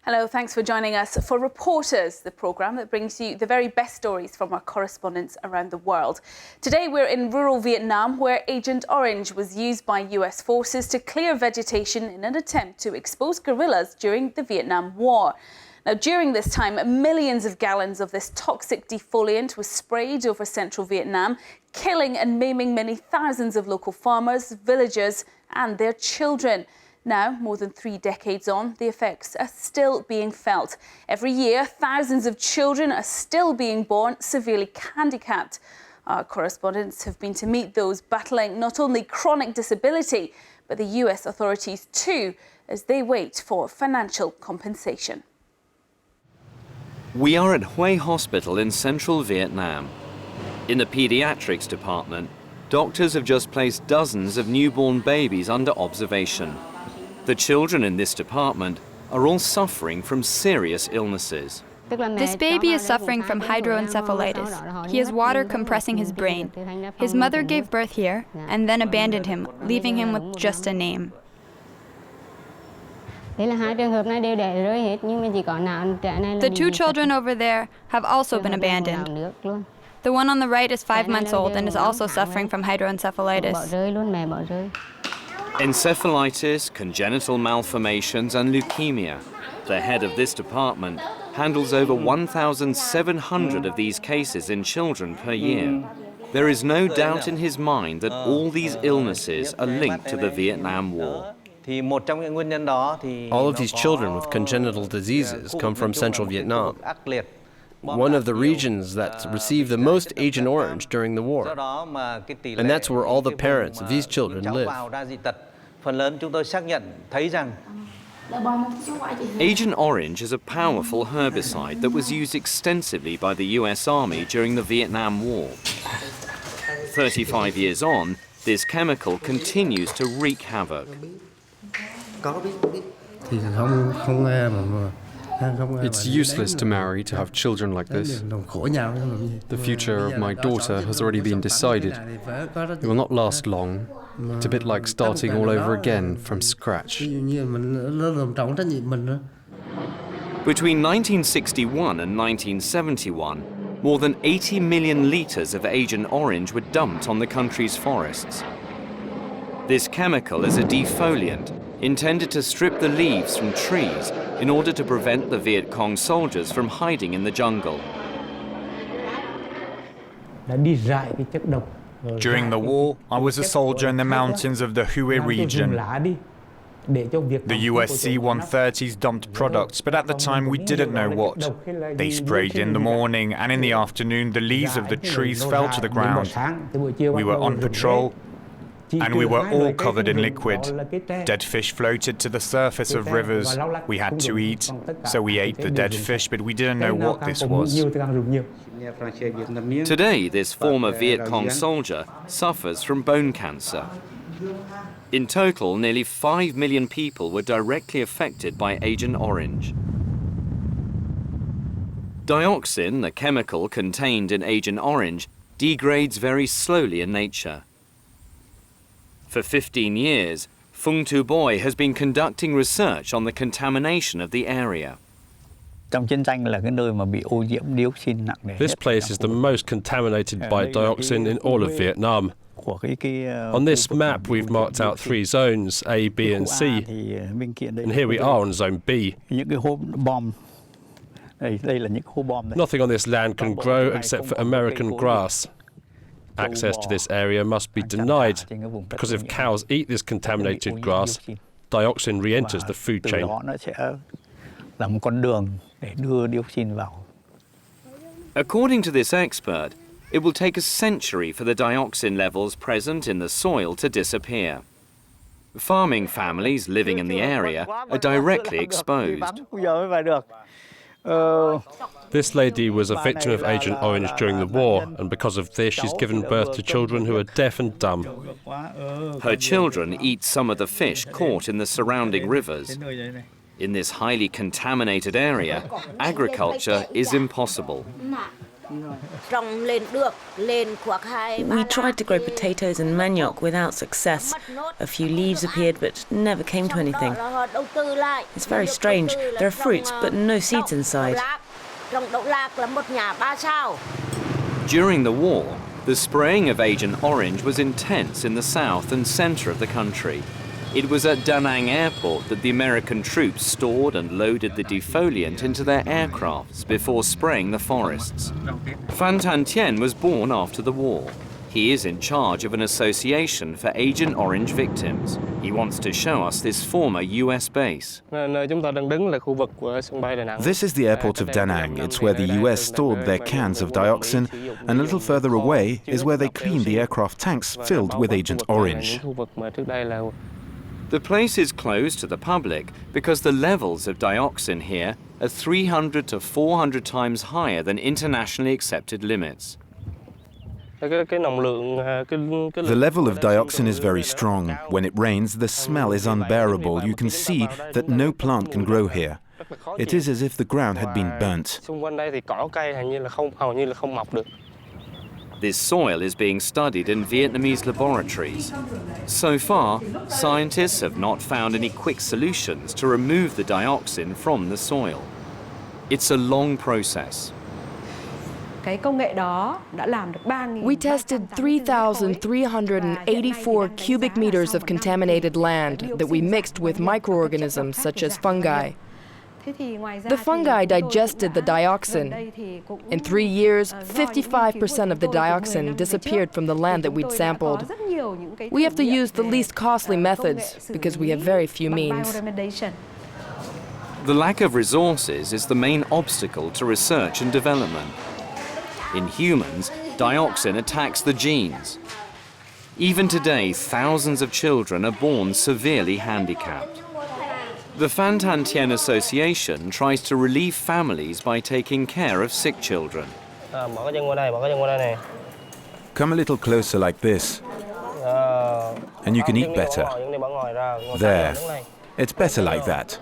Hello, thanks for joining us for Reporters, the programme that brings you the very best stories from our correspondents around the world. Today we're in rural Vietnam, where Agent Orange was used by US forces to clear vegetation in an attempt to expose guerrillas during the Vietnam War. Now, during this time, millions of gallons of this toxic defoliant was sprayed over central Vietnam, killing and maiming many thousands of local farmers, villagers and their children. Now, more than 3 decades on, the effects are still being felt. Every year, thousands of children are still being born severely handicapped. Our correspondents have been to meet those battling not only chronic disability, but the US authorities too, as they wait for financial compensation. We are at Hue Hospital in central Vietnam. In the Pediatrics department, doctors have just placed dozens of newborn babies under observation. The children in this department are all suffering from serious illnesses. This baby is suffering from hydroencephalitis. He has water compressing his brain. His mother gave birth here and then abandoned him, leaving him with just a name. The 2 children over there have also been abandoned. The one on the right is 5 months old and is also suffering from hydroencephalitis. Encephalitis, congenital malformations and leukemia. The head of this department handles over 1,700 of these cases in children per year. There is no doubt in his mind that all these illnesses are linked to the Vietnam War. All of these children with congenital diseases come from central Vietnam, one of the regions that received the most Agent Orange during the war. And that's where all the parents of these children live. Agent Orange is a powerful herbicide that was used extensively by the US Army during the Vietnam War. 35 years on, this chemical continues to wreak havoc. It's useless to marry to have children like this. The future of my daughter has already been decided. It will not last long. It's a bit like starting all over again from scratch. Between 1961 and 1971, more than 80 million litres of Agent Orange were dumped on the country's forests. This chemical is a defoliant intended to strip the leaves from trees in order to prevent the Viet Cong soldiers from hiding in the jungle. During the war, I was a soldier in the mountains of the Hue region. The US C-130s dumped products, but at the time we didn't know what. They sprayed in the morning, and in the afternoon the leaves of the trees fell to the ground. We were on patrol, and we were all covered in liquid. Dead fish floated to the surface of rivers. We had to eat, so we ate the dead fish, but we didn't know what this was. Today, this former Viet Cong soldier suffers from bone cancer. In total, nearly 5 million people were directly affected by Agent Orange. Dioxin, the chemical contained in Agent Orange, degrades very slowly in nature. For 15 years, Phung Tu Boy has been conducting research on the contamination of the area. This place is the most contaminated by dioxin in all of Vietnam. On this map, we've marked out 3 zones, A, B and C, and here we are on Zone B. Nothing on this land can grow except for American grass. Access to this area must be denied, because if cows eat this contaminated grass, dioxin re-enters the food chain. According to this expert, it will take a century for the dioxin levels present in the soil to disappear. Farming families living in the area are directly exposed. This lady was a victim of Agent Orange during the war, and because of this she's given birth to children who are deaf and dumb. Her children eat some of the fish caught in the surrounding rivers. In this highly contaminated area, agriculture is impossible. We tried to grow potatoes and manioc without success. A few leaves appeared but never came to anything. It's very strange. There are fruits but no seeds inside. During the war, the spraying of Agent Orange was intense in the south and center of the country. It was at Da Nang airport that the American troops stored and loaded the defoliant into their aircrafts before spraying the forests. Phan Thanh Thien was born after the war. He is in charge of an association for Agent Orange victims. He wants to show us this former US base. This is the airport of Da Nang. It's where the US stored their cans of dioxin, and a little further away is where they cleaned the aircraft tanks filled with Agent Orange. The place is closed to the public because the levels of dioxin here are 300 to 400 times higher than internationally accepted limits. The level of dioxin is very strong. When it rains, the smell is unbearable. You can see that no plant can grow here. It is as if the ground had been burnt. This soil is being studied in Vietnamese laboratories. So far, scientists have not found any quick solutions to remove the dioxin from the soil. It's a long process. We tested 3,384 cubic meters of contaminated land that we mixed with microorganisms such as fungi. The fungi digested the dioxin. In 3 years, 55% of the dioxin disappeared from the land that we'd sampled. We have to use the least costly methods because we have very few means. The lack of resources is the main obstacle to research and development. In humans, dioxin attacks the genes. Even today, thousands of children are born severely handicapped. The Phan Thanh Thien Association tries to relieve families by taking care of sick children. Come a little closer like this, and you can eat better. There. It's better like that.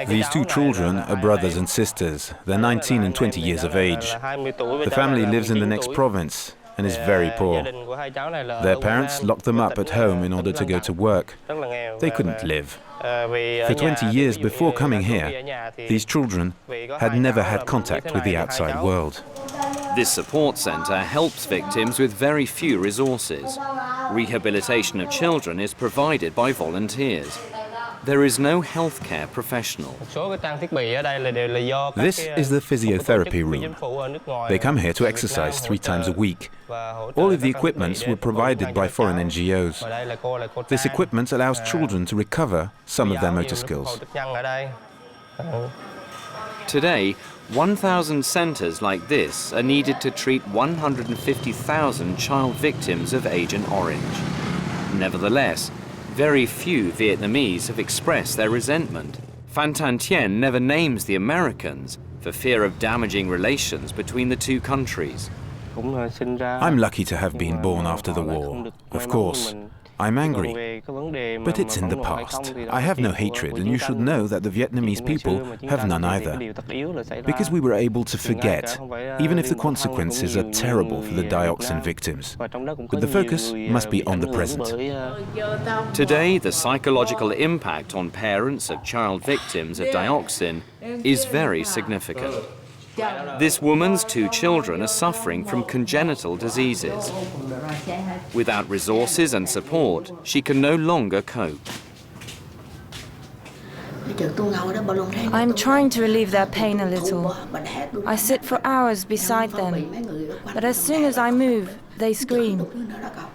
These two children are brothers and sisters. They're 19 and 20 years of age. The family lives in the next province and is very poor. Their parents locked them up at home in order to go to work. They couldn't live. For 20 years before coming here, these children had never had contact with the outside world. This support centre helps victims with very few resources. Rehabilitation of children is provided by volunteers. There is no healthcare professional. This is the physiotherapy room. They come here to exercise 3 times a week. All of the equipments were provided by foreign NGOs. This equipment allows children to recover some of their motor skills. Today, 1,000 centres like this are needed to treat 150,000 child victims of Agent Orange. Nevertheless, very few Vietnamese have expressed their resentment. Phan Thanh Thien never names the Americans for fear of damaging relations between the two countries. I'm lucky to have been born after the war. Of course, I'm angry, but it's in the past. I have no hatred, and you should know that the Vietnamese people have none either. Because we were able to forget, even if the consequences are terrible for the dioxin victims. But the focus must be on the present. Today, the psychological impact on parents of child victims of dioxin is very significant. This woman's 2 children are suffering from congenital diseases. Without resources and support, she can no longer cope. I'm trying to relieve their pain a little. I sit for hours beside them, but as soon as I move, they scream.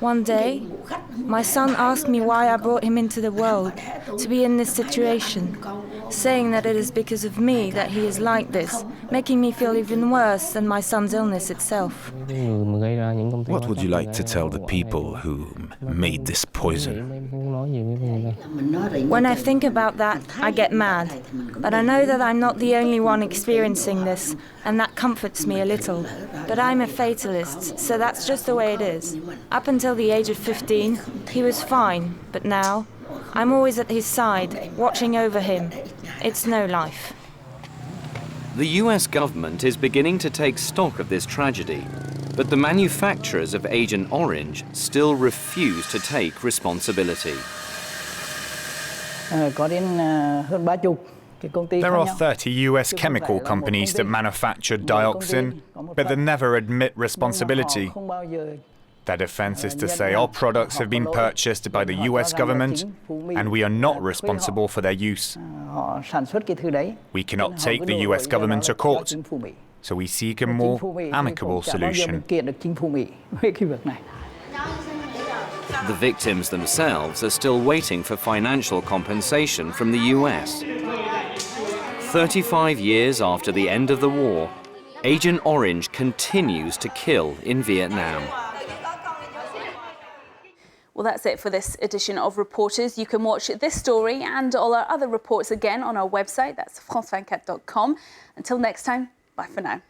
One day, my son asked me why I brought him into the world, to be in this situation, saying that it is because of me that he is like this, making me feel even worse than my son's illness itself. What would you like to tell the people who made this poison? When I think about that, I get mad. But I know that I'm not the only one experiencing this, and that comforts me a little. But I'm a fatalist, so that's just the way it is. Up until the age of 15, he was fine, but now I'm always at his side, watching over him. It's no life. The US government is beginning to take stock of this tragedy, but the manufacturers of Agent Orange still refuse to take responsibility. There are 30 US chemical companies that manufacture dioxin, but they never admit responsibility. Their defense is to say our products have been purchased by the US government and we are not responsible for their use. We cannot take the US government to court, so we seek a more amicable solution. The victims themselves are still waiting for financial compensation from the US. 35 years after the end of the war, Agent Orange continues to kill in Vietnam. Well, that's it for this edition of Reporters. You can watch this story and all our other reports again on our website. That's france24.com. Until next time, bye for now.